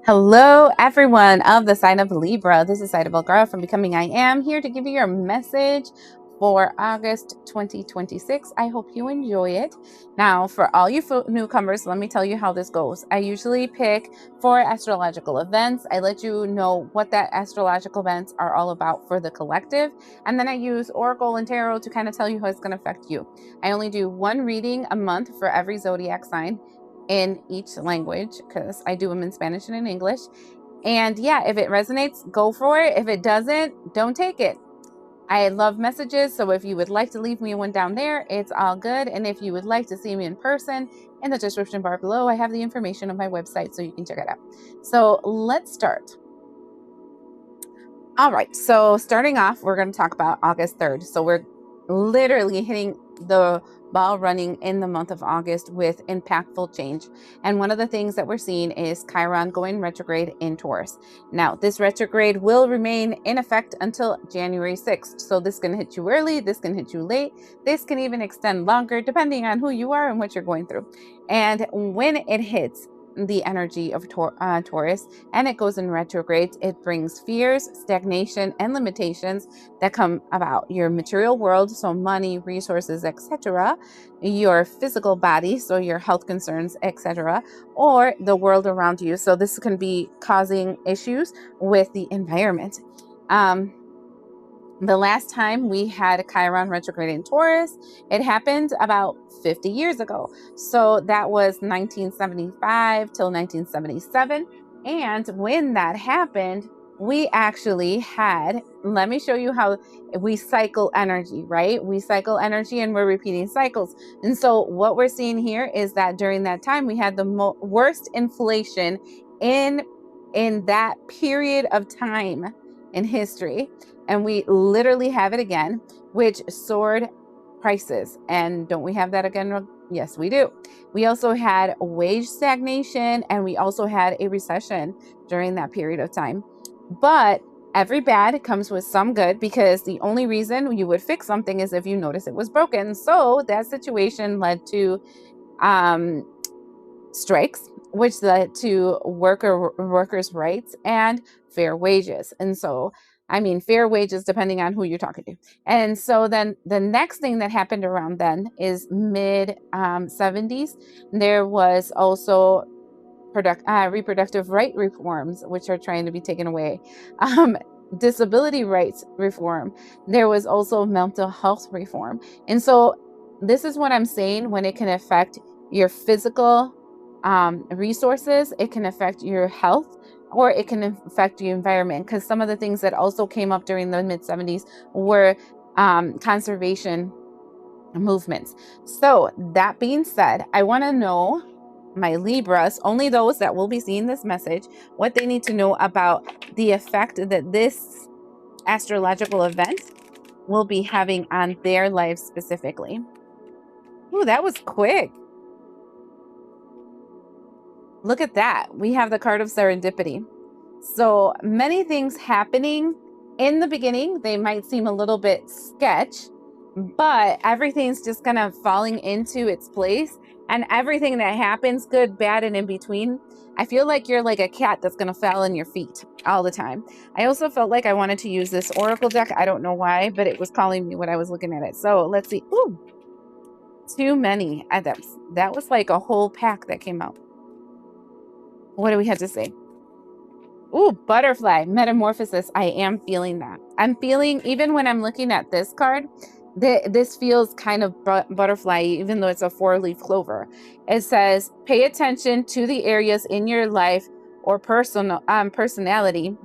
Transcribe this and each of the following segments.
Hello, everyone of the sign of Libra. This is Zaida Velgara from Becoming I Am, here to give you your message for August 2026. I hope you enjoy it. Now, for all you newcomers, let me tell you how this goes. I usually pick 4 astrological events. I let you know what that astrological events are all about for the collective. And then I use Oracle and Tarot to kind of tell you how it's going to affect you. I only do 1 reading a month for every zodiac sign in each language because I do them in Spanish and in English. And yeah, if it resonates, go for it. If it doesn't, don't take it. I love messages, so if you would like to leave me one down there, it's all good. And if you would like to see me in person, in the description bar below, I have the information on my website so you can check it out. So let's start. All right, so starting off, we're going to talk about August 3rd. So we're literally hitting the ball running in the month of August with impactful change. And one of the things that we're seeing is Chiron going retrograde in Taurus. Now, this retrograde will remain in effect until January 6th. So this can hit you early, this can hit you late, this can even extend longer depending on who you are and what you're going through. And when it hits the energy of Taurus and it goes in retrograde, it brings fears, stagnation, and limitations that come about your material world, so money, resources, etc., your physical body, so your health concerns, etc., or the world around you. So this can be causing issues with the environment. The last time we had Chiron retrograde in Taurus, it happened about 50 years ago. So that was 1975 till 1977. And when that happened, we actually had, let me show you how we cycle energy, right? We cycle energy and we're repeating cycles. And so what we're seeing here is that during that time, we had the worst inflation in that period of time in history. And we literally have it again, which soared prices. And don't we have that again? Yes, we do. We also had wage stagnation and we also had a recession during that period of time. But every bad comes with some good, because the only reason you would fix something is if you notice it was broken. So that situation led to strikes, which led to workers' rights and fair wages. And so, I mean, fair wages depending on who you're talking to. And so then the next thing that happened around then is mid 70s. There was also reproductive right reforms, which are trying to be taken away. Disability rights reform. There was also mental health reform. And so this is what I'm saying: when it can affect your physical resources, it can affect your health, or it can affect your environment. Because some of the things that also came up during the mid 70s were conservation movements. So that being said, I want to know, my Libras, only those that will be seeing this message, what they need to know about the effect that this astrological event will be having on their lives specifically. Ooh, that was quick. Look at that. We have the card of serendipity. So many things happening in the beginning. They might seem a little bit sketch, but everything's just kind of falling into its place. And everything that happens, good, bad, and in between, I feel like you're like a cat that's going to fall in your feet all the time. I also felt like I wanted to use this oracle deck. I don't know why, but it was calling me when I was looking at it. So let's see. Ooh, too many items. That was like a whole pack that came out. What do we have to say? Ooh, butterfly, metamorphosis. I am feeling that. I'm feeling, even when I'm looking at this card, this feels kind of butterfly, even though it's a 4-leaf clover. It says, pay attention to the areas in your life or personality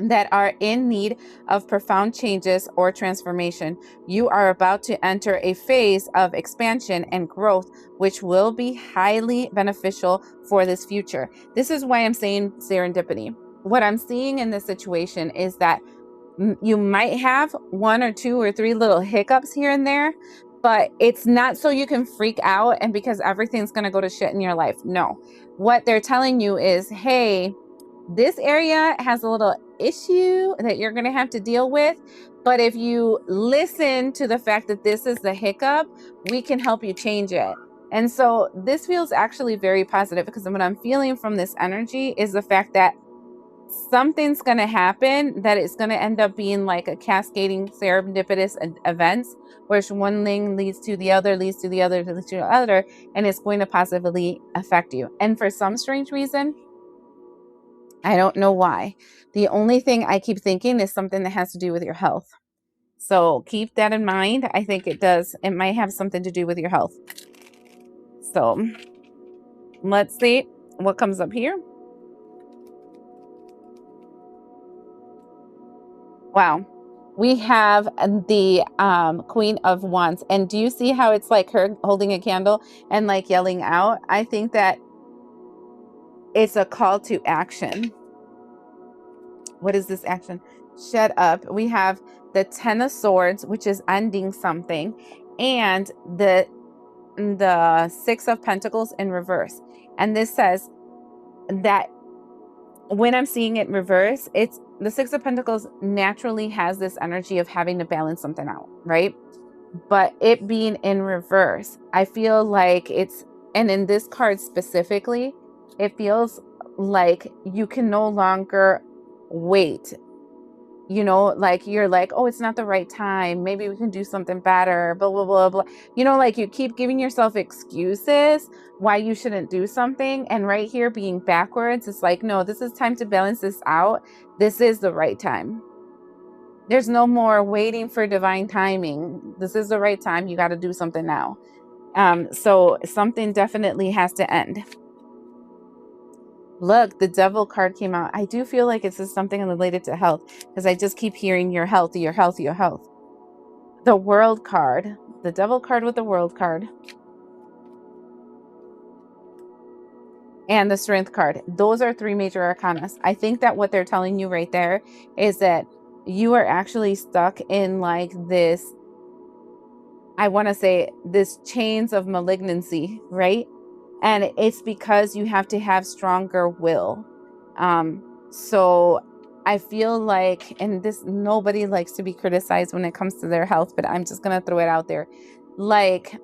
that are in need of profound changes or transformation. You are about to enter a phase of expansion and growth, which will be highly beneficial for this future. This is why I'm saying serendipity. What I'm seeing in this situation is that you might have 1 or 2 or 3 little hiccups here and there, but it's not so you can freak out and because everything's going to go to shit in your life. No, what they're telling you is, hey, this area has a little issue that you're going to have to deal with. But if you listen to the fact that this is the hiccup, we can help you change it. And so this feels actually very positive, because what I'm feeling from this energy is the fact that something's going to happen that it's going to end up being like a cascading serendipitous events, where one thing leads to the other, leads to the other, leads to the other, and it's going to positively affect you. And for some strange reason, I don't know why, the only thing I keep thinking is something that has to do with your health. So keep that in mind. I think it does. It might have something to do with your health. So let's see what comes up here. Wow. We have the Queen of Wands. And do you see how it's like her holding a candle and like yelling out? I think that it's a call to action. What is this action? Shut up. We have the Ten of Swords, which is ending something, and the Six of Pentacles in reverse. And this says that when I'm seeing it in reverse, it's the Six of Pentacles naturally has this energy of having to balance something out, right? But it being in reverse, I feel like it's, and in this card specifically, it feels like you can no longer wait. You know, like you're like, oh, it's not the right time. Maybe we can do something better, blah, blah, blah, blah. You know, like you keep giving yourself excuses why you shouldn't do something. And right here being backwards, it's like, no, this is time to balance this out. This is the right time. There's no more waiting for divine timing. This is the right time. You got to do something now. So something definitely has to end. Look, the Devil card came out. I do feel like it's just something related to health, because I just keep hearing your health, your health, your health. The World card, the Devil card with the World card, and the Strength card. Those are three major arcanas. I think that what they're telling you right there is that you are actually stuck in like this, I want to say this chains of malignancy, right? And it's because you have to have stronger will. So I feel like, and this, nobody likes to be criticized when it comes to their health, but I'm just going to throw it out there. Like,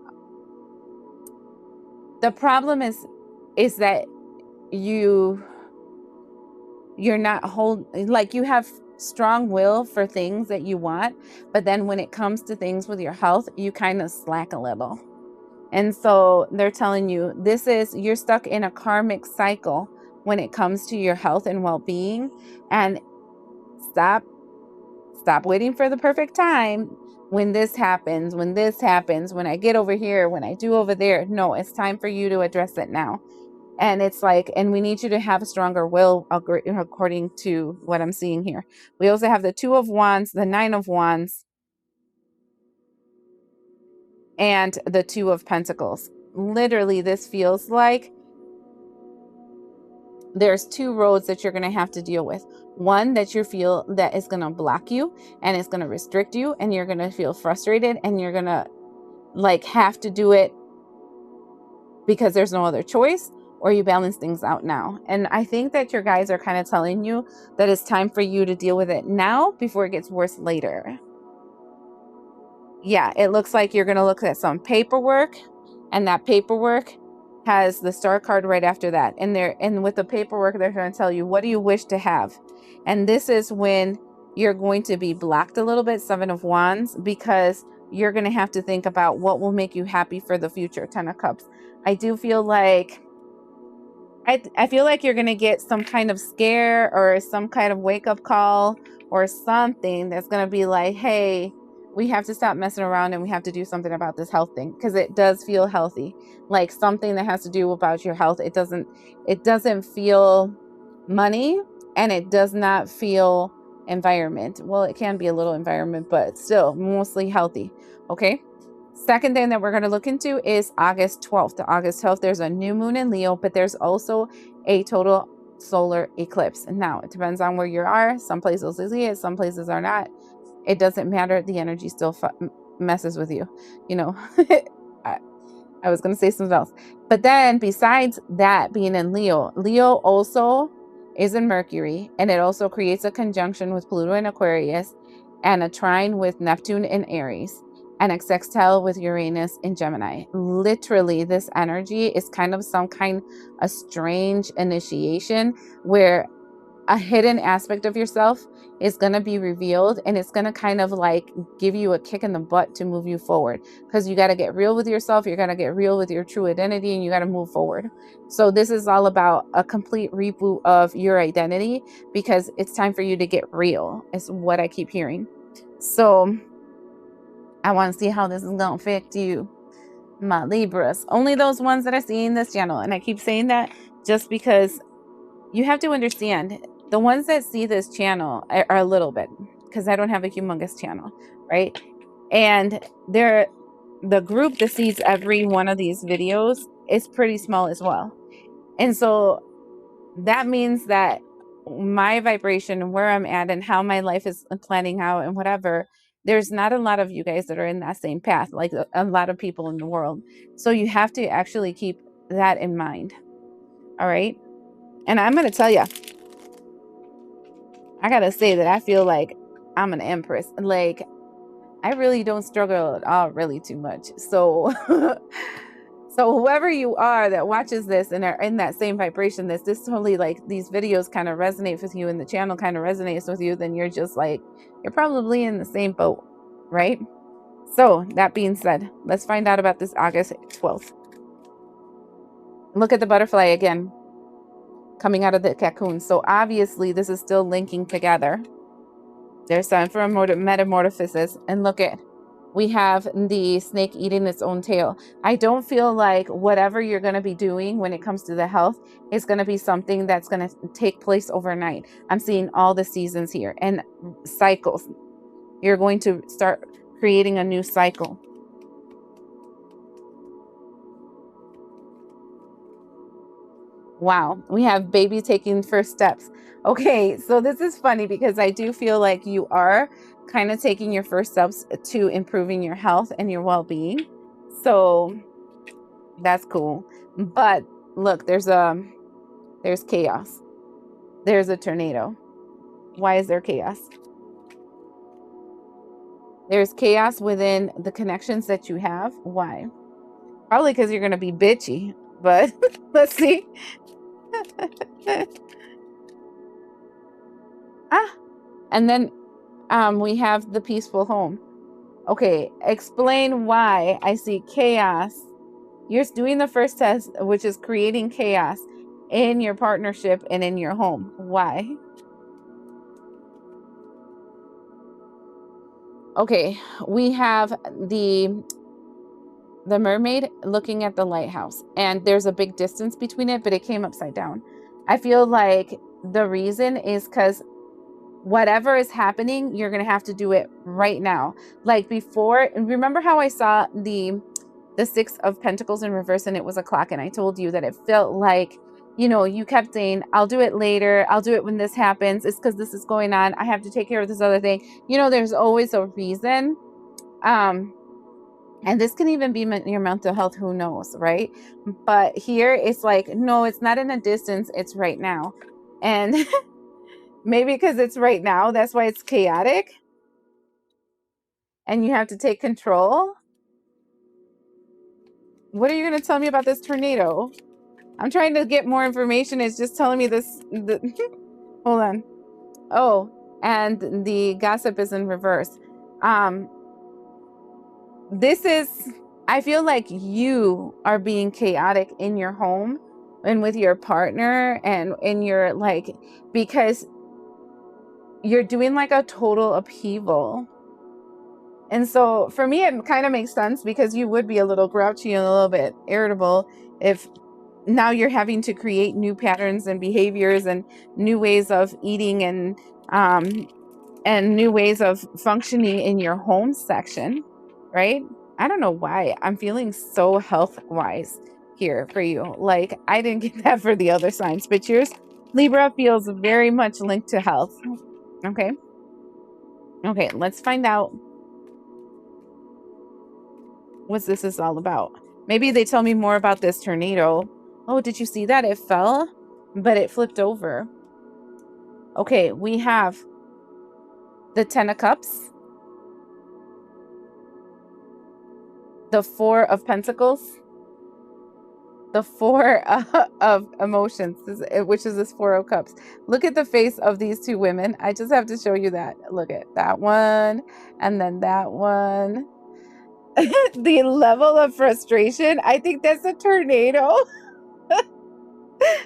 the problem is that you're not like you have strong will for things that you want, but then when it comes to things with your health, you kind of slack a little. And so they're telling you you're stuck in a karmic cycle when it comes to your health and well-being. And stop waiting for the perfect time. When this happens, when I get over here, when I do over there. No, it's time for you to address it now. And it's like, and we need you to have a stronger will according to what I'm seeing here. We also have the Two of Wands, the Nine of Wands, and the Two of Pentacles. Literally, this feels like there's two roads that you're going to have to deal with. One that you feel that is going to block you and it's going to restrict you, and you're going to feel frustrated, and you're going to like have to do it because there's no other choice, or you balance things out now. And I think that your guides are kind of telling you that it's time for you to deal with it now before it gets worse later. Yeah, it looks like you're going to look at some paperwork, and that paperwork has the Star card right after that. And with the paperwork, they're going to tell you, what do you wish to have? And this is when you're going to be blocked a little bit, Seven of Wands, because you're going to have to think about what will make you happy for the future, Ten of Cups. I do feel like I feel like you're going to get some kind of scare or some kind of wake-up call or something that's going to be like, hey, we have to stop messing around and we have to do something about this health thing, because it does feel healthy. Like something that has to do about your health. It doesn't feel money, and it does not feel environment. Well, it can be a little environment, but still mostly healthy. Okay. Second thing that we're going to look into is August 12th. August 12th, there's a new moon in Leo, but there's also a total solar eclipse. Now, it depends on where you are. Some places will see it, some places are not. It doesn't matter. The energy still messes with you. You know, I was going to say something else. But then besides that being in Leo, Leo also is in Mercury, and it also creates a conjunction with Pluto in Aquarius and a trine with Neptune in Aries. and a sextile with Uranus in Gemini. Literally, this energy is kind of a strange initiation where a hidden aspect of yourself is going to be revealed, and it's going to kind of like give you a kick in the butt to move you forward, because you got to get real with yourself. You're going to get real with your true identity, and you got to move forward. So this is all about a complete reboot of your identity, because it's time for you to get real, is what I keep hearing. So I want to see how this is going to affect you, my Libras. Only those ones that are seeing this channel. And I keep saying that just because you have to understand, the ones that see this channel are a little bit, because I don't have a humongous channel, right? And the group that sees every one of these videos is pretty small as well. And so that means that my vibration and where I'm at and how my life is planning out and whatever, there's not a lot of you guys that are in that same path, like a lot of people in the world. So you have to actually keep that in mind. All right. And I'm going to tell you, I got to say that I feel like I'm an empress. Like, I really don't struggle at all really too much. So, so whoever you are that watches this and are in that same vibration, this totally, like, these videos kind of resonate with you and the channel kind of resonates with you, then you're just like, you're probably in the same boat, right? So that being said, let's find out about this August 12th. Look at the butterfly again, coming out of the cocoon. So obviously this is still linking together. There's time for a metamorphosis. And look at, we have the snake eating its own tail. I don't feel like whatever you're going to be doing when it comes to the health is going to be something that's going to take place overnight. I'm seeing all the seasons here and cycles. You're going to start creating a new cycle. Wow, we have baby taking first steps. Okay, so this is funny because I do feel like you are kind of taking your first steps to improving your health and your well-being. So that's cool. But look, there's chaos. There's a tornado. Why is there chaos? There's chaos within the connections that you have. Why? Probably because you're going to be bitchy, but let's see. And then we have the peaceful home. Okay, explain why I see chaos. You're doing the first test, which is creating chaos in your partnership and in your home. Why? Okay, we have the mermaid looking at the lighthouse, and there's a big distance between it, but it came upside down. I feel like the reason is because whatever is happening, you're going to have to do it right now. Like before, remember how I saw the Six of Pentacles in reverse and it was a clock, and I told you that it felt like, you know, you kept saying, I'll do it later. I'll do it when this happens. It's because this is going on. I have to take care of this other thing. You know, there's always a reason. And this can even be your mental health, who knows, right? But here it's like, no, it's not in a distance. It's right now. And maybe because it's right now, that's why it's chaotic. And you have to take control. What are you going to tell me about this tornado? I'm trying to get more information. It's just telling me this. Hold on. Oh, and the gossip is in reverse. This is, I feel like you are being chaotic in your home and with your partner and in your, like, because you're doing like a total upheaval. And so for me, it kind of makes sense because you would be a little grouchy and a little bit irritable if now you're having to create new patterns and behaviors and new ways of eating and new ways of functioning in your home section, right? I don't know why I'm feeling so health wise here for you. Like, I didn't get that for the other signs, but yours, Libra, feels very much linked to health. Okay. Okay, let's find out what this is all about. Maybe they tell me more about this tornado. Oh, did you see that? It fell, but it flipped over. Okay, we have the Ten of Cups. the Four of Pentacles, the Four of Emotions, which is this Four of Cups. Look at the face of these two women. I just have to show you that. Look at that one and then that one. The level of frustration, I think that's a tornado.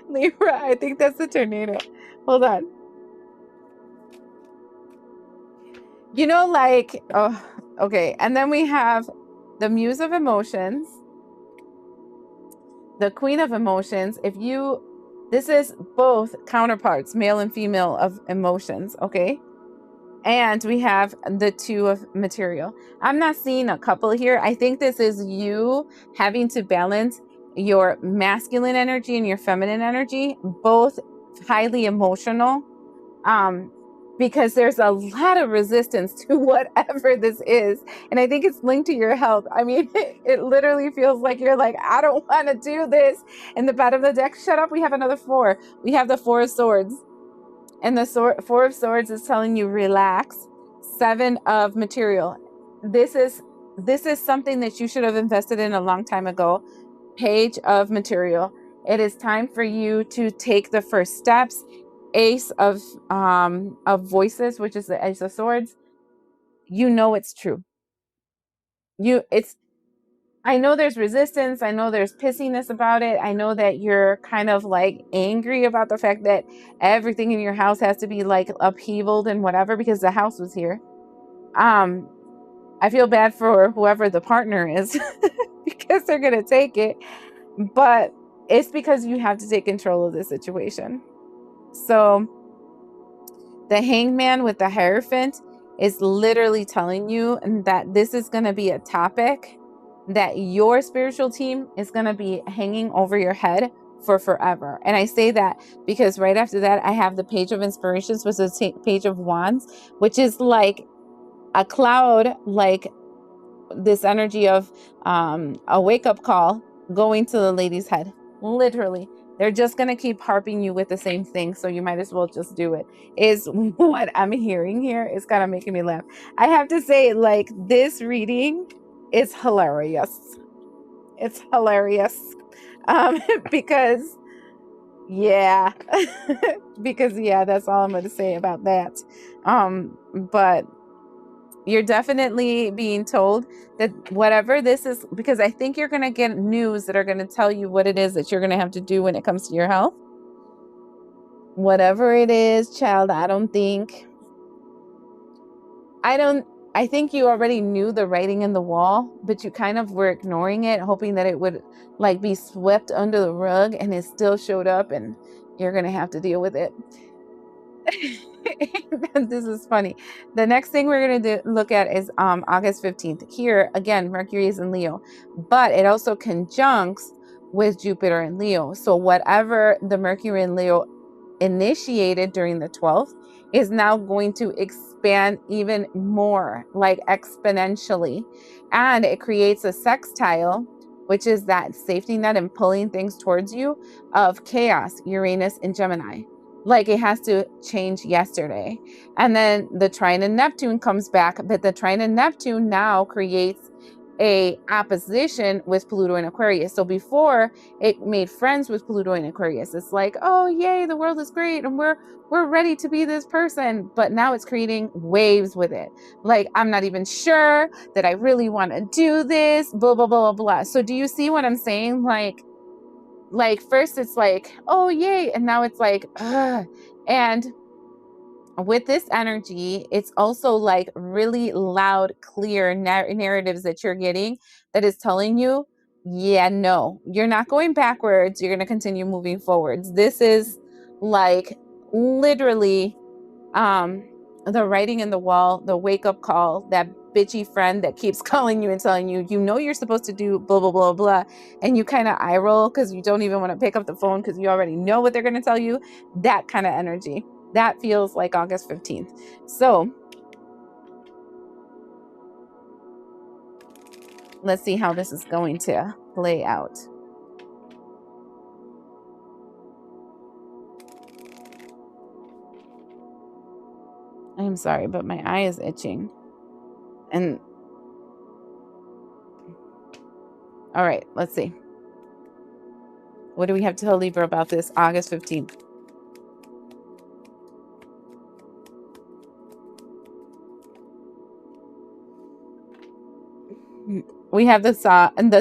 Libra, I think that's a tornado. Hold on. You know, like, oh, okay. And then we have the Muse of Emotions, the Queen of Emotions. This is both counterparts, male and female of emotions, okay? And we have the Two of Material. I'm not seeing a couple here. I think this is you having to balance your masculine energy and your feminine energy, both highly emotional. Because there's a lot of resistance to whatever this is. And I think it's linked to your health. I mean, it literally feels like you're like, I don't want to do this. In the bottom of the deck, shut up, we have another four. We have the Four of Swords. And the Four of Swords is telling you relax. Seven of Material. This is something that you should have invested in a long time ago. Page of Material. It is time for you to take the first steps. Ace of Voices, which is the Ace of Swords. You know it's true. I know there's resistance. I know there's pissiness about it. I know that you're kind of like angry about the fact that everything in your house has to be like upheavaled and whatever because the house was here. I feel bad for whoever the partner is because they're going to take it. But it's because you have to take control of the situation. So the Hangman with the Hierophant is literally telling you that this is going to be a topic that your spiritual team is going to be hanging over your head for forever. And I say that because right after that, I have the Page of Inspirations, which is the Page of Wands, which is like a cloud, like this energy of a wake-up call going to the lady's head. Literally. They're just going to keep harping you with the same thing, so you might as well just do it, is what I'm hearing here. It's kind of making me laugh. I have to say, like, this reading is hilarious. It's hilarious. Because, yeah. Because, yeah, that's all I'm going to say about that. But you're definitely being told that whatever this is, because I think you're going to get news that are going to tell you what it is that you're going to have to do when it comes to your health. Whatever it is, child, I think you already knew the writing in the wall, but you kind of were ignoring it, hoping that it would like be swept under the rug, and it still showed up and you're going to have to deal with it. This is funny. The next thing we're going to look at is August 15th. Here, again, Mercury is in Leo, but it also conjuncts with Jupiter in Leo. So whatever the Mercury in Leo initiated during the 12th is now going to expand even more, like exponentially. And it creates a sextile, which is that safety net and pulling things towards you, of chaos, Uranus and Gemini. Like it has to change yesterday. And then the trine and Neptune comes back, but the trine and Neptune now creates a opposition with Pluto and Aquarius. So before, it made friends with Pluto and Aquarius. It's like, oh yay, the world is great and we're ready to be this person. But now it's creating waves with it. Like, I'm not even sure that I really want to do this, blah, blah, blah, blah, blah. So do you see what I'm saying? Like first it's like, oh yay, and now it's like, ugh. And with this energy, it's also like really loud, clear narratives that you're getting that is telling you, yeah, no, you're not going backwards. You're going to continue moving forwards. This is like literally the writing in the wall, the wake up call, that bitchy friend that keeps calling you and telling you, you know, you're supposed to do blah, blah, blah, blah. And you kind of eye roll because you don't even want to pick up the phone because you already know what they're going to tell you. That kind of energy. That feels like August 15th. So let's see how this is going to play out. I'm sorry, but my eye is itching. And All right, let's see. What do we have to tell Libra about this August 15th? We have the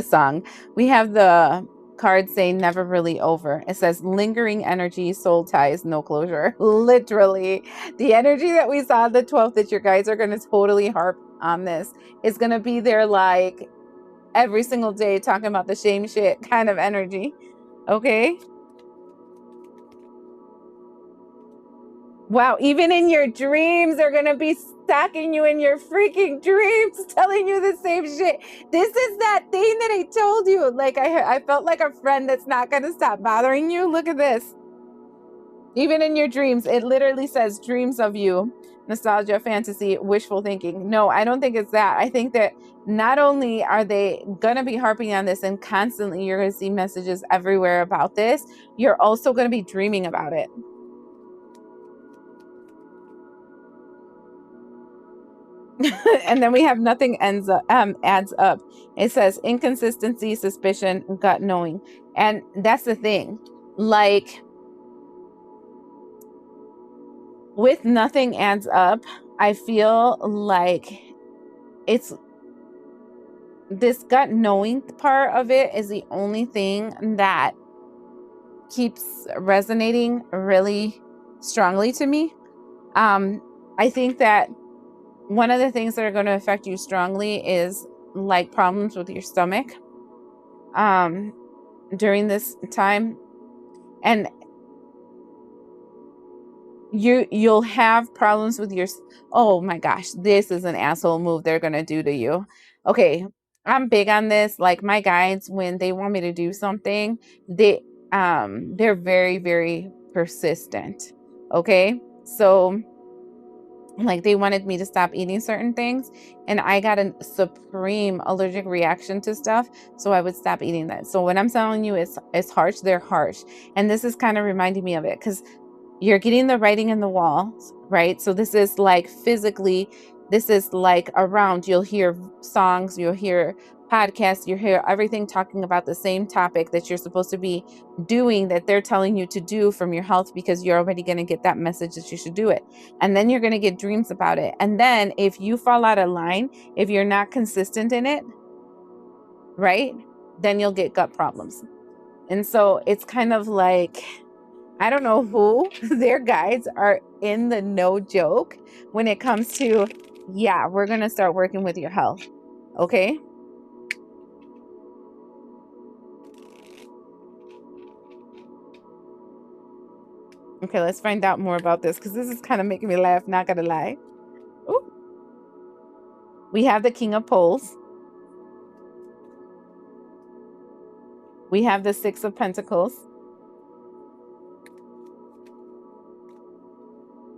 song. We have the card saying never really over. It says lingering energy, soul ties, no closure. Literally, the energy that we saw the 12th that your guys are going to totally harp on this is going to be there like every single day talking about the same shit kind of energy. Okay. Wow, even in your dreams, they're gonna be stalking you in your freaking dreams, telling you the same shit. This is that thing that I told you. Like I felt like a friend that's not gonna stop bothering you. Look at this. Even in your dreams, it literally says dreams of you, nostalgia, fantasy, wishful thinking. No, I don't think it's that. I think that not only are they gonna be harping on this and constantly you're gonna see messages everywhere about this, you're also gonna be dreaming about it. And then we have nothing adds up. It says inconsistency, suspicion, gut knowing. And that's the thing. Like with nothing adds up, I feel like it's this gut knowing part of it is the only thing that keeps resonating really strongly to me. I think that one of the things that are going to affect you strongly is like problems with your stomach during this time, and you'll have problems with your, oh my gosh, this is an asshole move they're going to do to you. Okay, I'm big on this. Like my guides, when they want me to do something, they're very, very persistent. Okay, so like they wanted me to stop eating certain things and I got a supreme allergic reaction to stuff, so I would stop eating that. So when I'm telling you it's harsh, they're harsh. And this is kind of reminding me of it because you're getting the writing in the walls, right? So this is like physically, this is like around, you'll hear songs, you'll hear podcasts, you hear everything talking about the same topic that you're supposed to be doing, that they're telling you to do from your health, because you're already going to get that message that you should do it. And then you're going to get dreams about it. And then if you fall out of line, if you're not consistent in it, right, then you'll get gut problems. And so it's kind of like, I don't know who their guides are in the no joke when it comes to, yeah, we're going to start working with your health. Okay. Okay, let's find out more about this because this is kind of making me laugh, not going to lie. Ooh. We have the King of Poles. We have the Six of Pentacles.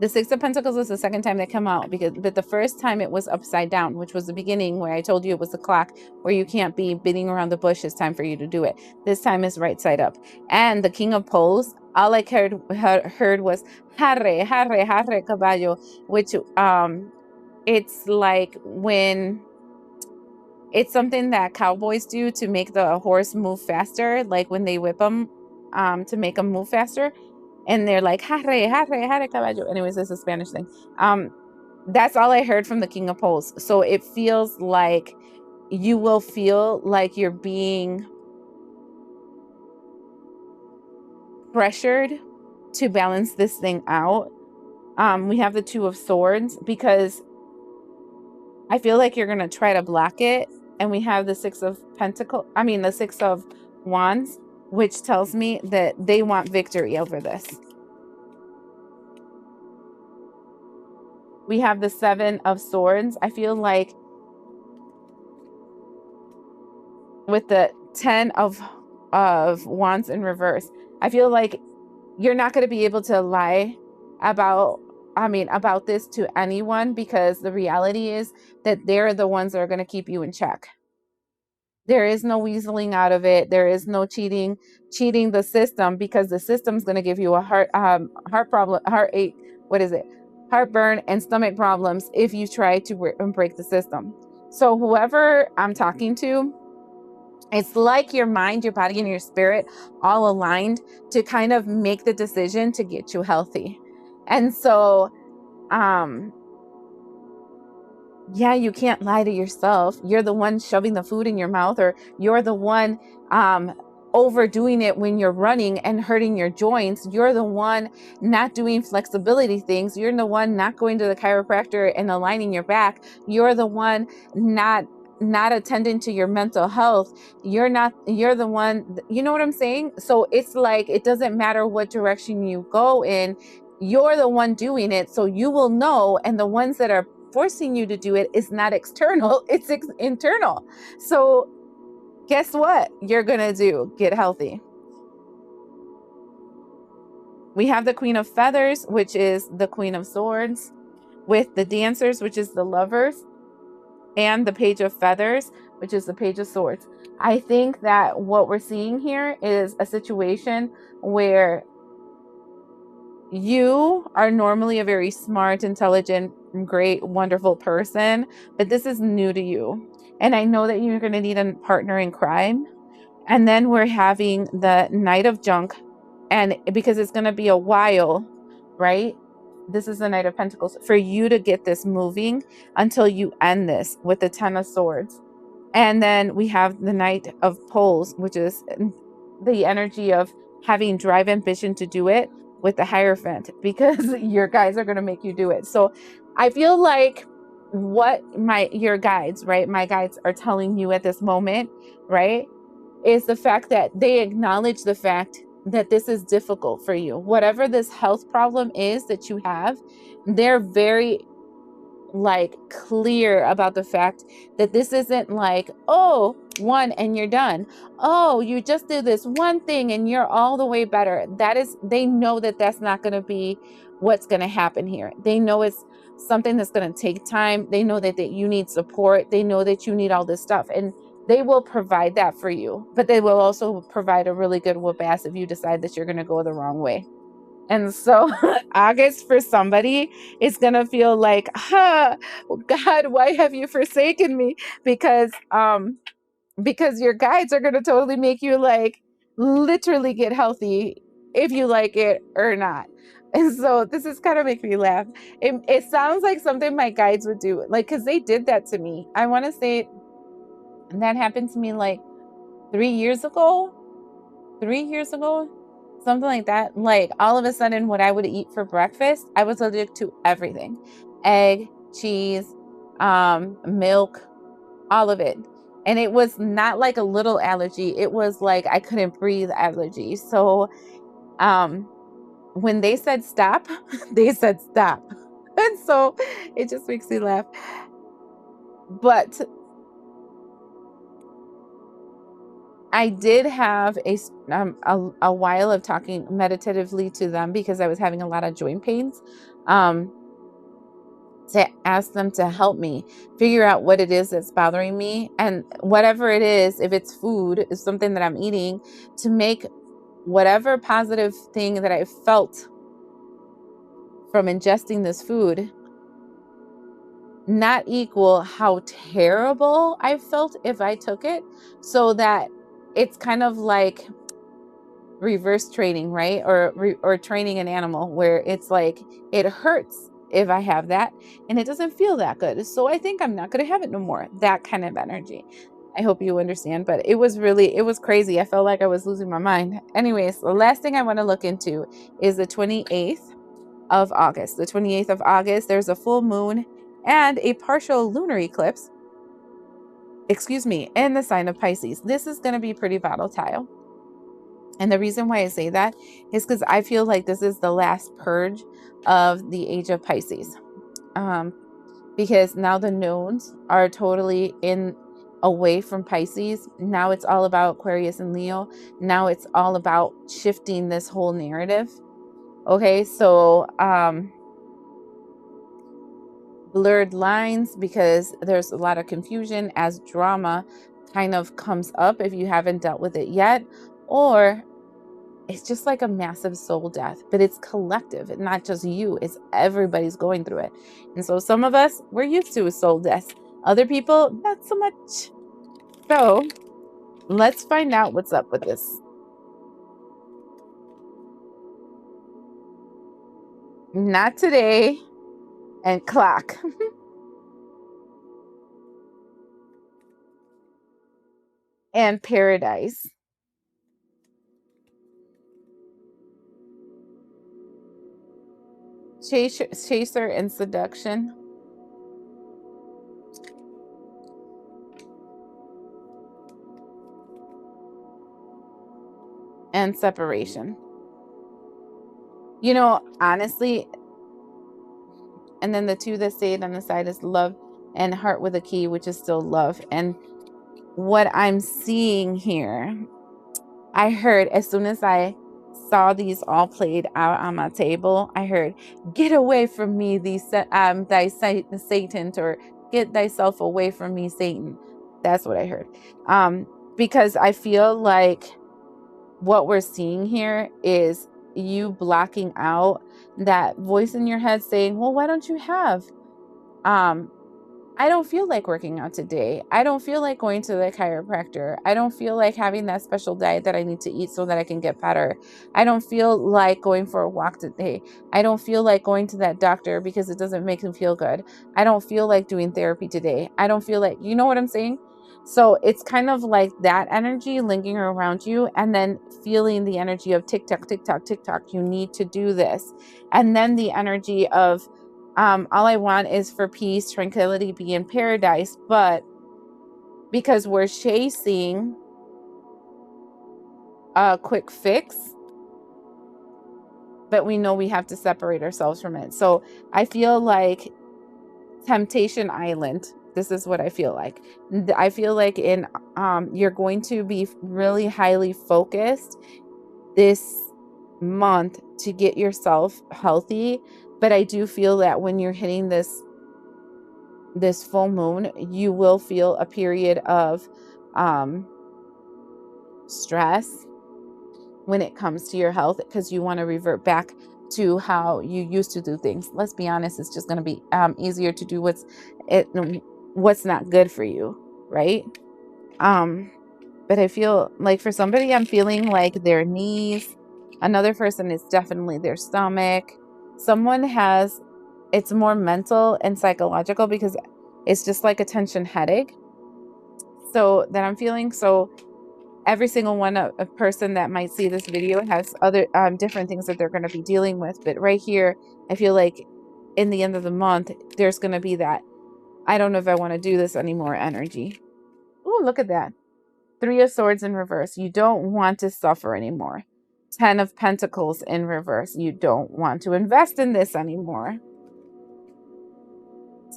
The Six of Pentacles is the second time they come out, but the first time it was upside down, which was the beginning where I told you it was the clock where you can't be beating around the bush. It's time for you to do it. This time is right side up. And the King of Poles, all I heard was harre, harre, harre caballo, which it's like when it's something that cowboys do to make the horse move faster, like when they whip them to make them move faster. And they're like, harre, harre, harre caballo. Anyways, this is a Spanish thing. That's all I heard from the King of Poles. So it feels like you will feel like you're being pressured to balance this thing out. We have the Two of Swords because I feel like you're going to try to block it. And we have the Six of Pentacles, the Six of Wands, which tells me that they want victory over this. We have the Seven of Swords. I feel like with the Ten of Wands in reverse, I feel like you're not going to be able to lie about this to anyone, because the reality is that they're the ones that are going to keep you in check. There is no weaseling out of it. There is no cheating the system, because the system's going to give you a heart problem, heartache, heartburn and stomach problems if you try to break the system. So whoever I'm talking to, It's like your mind, your body, and your spirit all aligned to kind of make the decision to get you healthy. And so, yeah, you can't lie to yourself. You're the one shoving the food in your mouth, or you're the one overdoing it when you're running and hurting your joints. You're the one not doing flexibility things. You're the one not going to the chiropractor and aligning your back. You're the one not attending to your mental health. You're the one, you know what I'm saying? So it's like, it doesn't matter what direction you go in, you're the one doing it. So you will know. And the ones that are forcing you to do it is not external, it's internal. So guess what you're gonna do? Get healthy. We have the Queen of Feathers, which is the Queen of Swords, with the Dancers, which is the Lovers, and the Page of Feathers, which is the Page of Swords. I think that what we're seeing here is a situation where you are normally a very smart, intelligent, great, wonderful person, but this is new to you. And I know that you're going to need a partner in crime. And then we're having the Knight of Junk. And because it's going to be a while, right? This is the Knight of Pentacles for you to get this moving until you end this with the Ten of Swords. And then we have the Knight of Poles, which is the energy of having drive, ambition to do it, with the Hierophant, because your guides are going to make you do it. So I feel like what your guides, right? My guides are telling you at this moment, right? Is the fact that they acknowledge the fact that this is difficult for you. Whatever this health problem is that you have, they're very like clear about the fact that this isn't like, oh, one and you're done. Oh, you just did this one thing and you're all the way better. That is, they know that that's not going to be what's going to happen here. They know it's something that's going to take time. They know that you need support. They know that you need all this stuff, and they will provide that for you, but they will also provide a really good whoop ass if you decide that you're going to go the wrong way. And so August for somebody is going to feel like, God, why have you forsaken me? Because your guides are going to totally make you like literally get healthy if you like it or not. And so this is kind of making me laugh. It sounds like something my guides would do, like, because they did that to me. I want to say that happened to me like 3 years ago, something like that. Like all of a sudden, what I would eat for breakfast, I was allergic to everything: egg, cheese, milk, all of it. And it was not like a little allergy. It was like I couldn't breathe allergy. So when they said stop, they said stop. And so it just makes me laugh. But I did have a while of talking meditatively to them because I was having a lot of joint pains, to ask them to help me figure out what it is that's bothering me. And whatever it is, if it's food, is something that I'm eating, to make whatever positive thing that I felt from ingesting this food not equal how terrible I felt if I took it, so that it's kind of like reverse training, right? Or training an animal, where it's like it hurts if I have that and it doesn't feel that good. So I think I'm not going to have it no more. That kind of energy. I hope you understand, but it was crazy. I felt like I was losing my mind. Anyways, the last thing I want to look into is the 28th of August. The 28th of August, there's a full moon and a partial lunar eclipse, in the sign of Pisces. This is going to be pretty volatile. And the reason why I say that is because I feel like this is the last purge of the age of Pisces. Because now the nodes are totally away from Pisces. Now it's all about Aquarius and Leo. Now it's all about shifting this whole narrative. Okay, so blurred lines, because there's a lot of confusion as drama kind of comes up if you haven't dealt with it yet, or it's just like a massive soul death, but it's collective. It's not just you, it's everybody's going through it. And so some of us, we're used to soul death. Other people, not so much. So Let's find out what's up with this. Not today. And clock. And paradise. Chaser and seduction. And separation. You know, honestly, and then the two that stayed on the side is love and heart with a key, which is still love. And what I'm seeing here, I heard as soon as I saw these all played out on my table, I heard, get away from me, Satan, or get thyself away from me, Satan. That's what I heard. Because I feel like what we're seeing here is you blocking out that voice in your head saying, well, why don't you have I don't feel like working out today. I don't feel like going to the chiropractor. I don't feel like having that special diet that I need to eat so that I can get better. I don't feel like going for a walk today. I don't feel like going to that doctor because it doesn't make me feel good. I don't feel like doing therapy today. I don't feel like, you know what I'm saying? So it's kind of like that energy linking around you, and then feeling the energy of tick tock, tick tock, tick tock. You need to do this. And then the energy of, all I want is for peace, tranquility, be in paradise. But because we're chasing a quick fix, but we know we have to separate ourselves from it. So I feel like Temptation Island. This is what I feel like. I feel like you're going to be really highly focused this month to get yourself healthy. But I do feel that when you're hitting this full moon, you will feel a period of stress when it comes to your health, because you want to revert back to how you used to do things. Let's be honest, it's just going to be easier to do what's not good for you, right? But I feel like for somebody, I'm feeling like their knees. Another person is definitely their stomach. Someone has, it's more mental and psychological, because it's just like a tension headache. So that I'm feeling. So every single one, a person that might see this video has other different things that they're going to be dealing with. But right here, I feel like in the end of the month, there's going to be that, I don't know if I want to do this anymore energy. Oh, look at that. 3 of Swords in reverse. You don't want to suffer anymore. 10 of Pentacles in reverse. You don't want to invest in this anymore.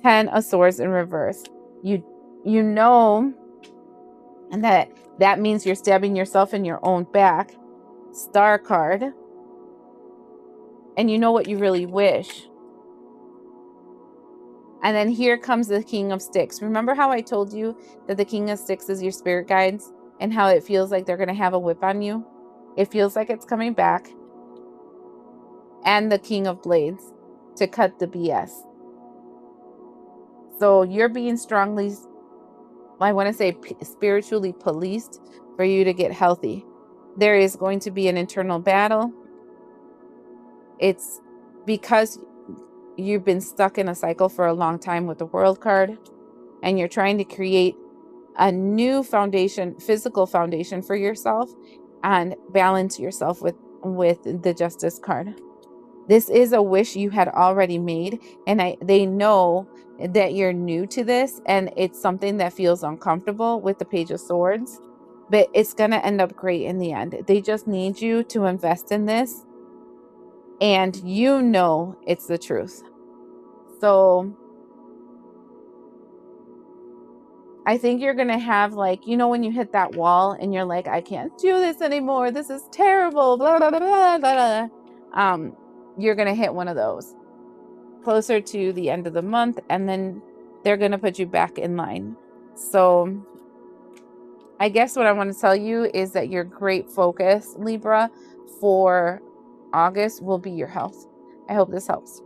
10 of Swords in reverse. You know, and that means you're stabbing yourself in your own back. Star card. And you know what you really wish. And then here comes the King of Sticks. Remember how I told you that the King of Sticks is your spirit guides, and how it feels like they're going to have a whip on you? It feels like it's coming back. And the King of Blades to cut the BS. So you're being strongly, I want to say spiritually policed for you to get healthy. There is going to be an internal battle. It's because you've been stuck in a cycle for a long time with the World card, and you're trying to create a new foundation, physical foundation for yourself, and balance yourself with the Justice card. This is a wish you had already made, and they know that you're new to this, and it's something that feels uncomfortable with the Page of Swords, but it's going to end up great in the end. They just need you to invest in this, and you know it's the truth. So I think you're going to have, like, you know, when you hit that wall and you're like, I can't do this anymore. This is terrible. Blah, blah, blah, blah, blah. You're going to hit one of those closer to the end of the month, and then they're going to put you back in line. So I guess what I want to tell you is that your great focus, Libra, for August will be your health. I hope this helps.